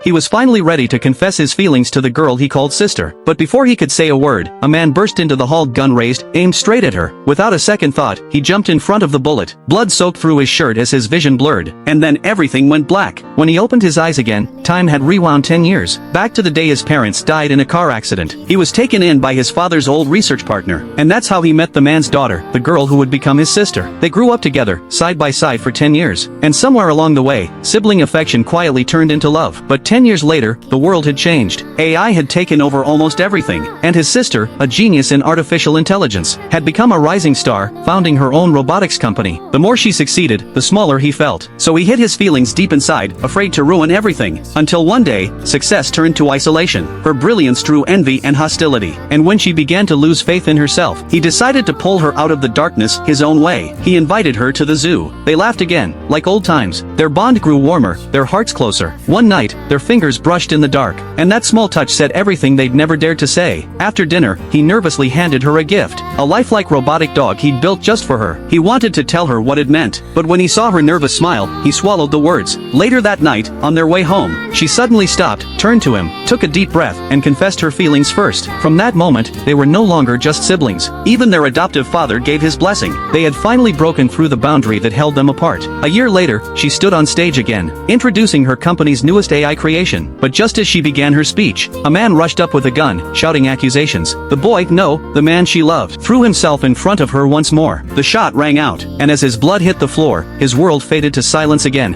He was finally ready to confess his feelings to the girl he called sister. But before he could say a word, a man burst into the hall, gun raised, aimed straight at her. Without a second thought, he jumped in front of the bullet. Blood soaked through his shirt as his vision blurred. And then everything went black. When he opened his eyes again, time had rewound 10 years. Back to the day his parents died in a car accident. He was taken in by his father's old research partner. And that's how he met the man's daughter, the girl who would become his sister. They grew up together, side by side for 10 years. And somewhere along the way, sibling affection quietly turned into love. But 10 years later, the world had changed. AI had taken over almost everything. And his sister, a genius in artificial intelligence, had become a rising star, founding her own robotics company. The more she succeeded, the smaller he felt. So he hid his feelings deep inside, afraid to ruin everything. Until one day, success turned to isolation. Her brilliance drew envy and hostility. And when she began to lose faith in herself, he decided to pull her out of the darkness his own way. He invited her to the zoo. They laughed again, like old times. Their bond grew warmer, their hearts closer. One night, their fingers brushed in the dark. And that small touch said everything they'd never dared to say. After dinner, he nervously handed her a gift. A lifelike robotic dog he'd built just for her. He wanted to tell her what it meant. But when he saw her nervous smile, he swallowed the words. Later that night, on their way home, she suddenly stopped, turned to him, took a deep breath, and confessed her feelings first. From that moment, they were no longer just siblings. Even their adoptive father gave his blessing. They had finally broken through the boundary that held them apart. A year later, she stood on stage again, introducing her company's newest AI creation. But just as she began her speech, a man rushed up with a gun, shouting accusations. The boy, no, the man she loved, threw himself in front of her once more. The shot rang out, and as his blood hit the floor, his world faded to silence again.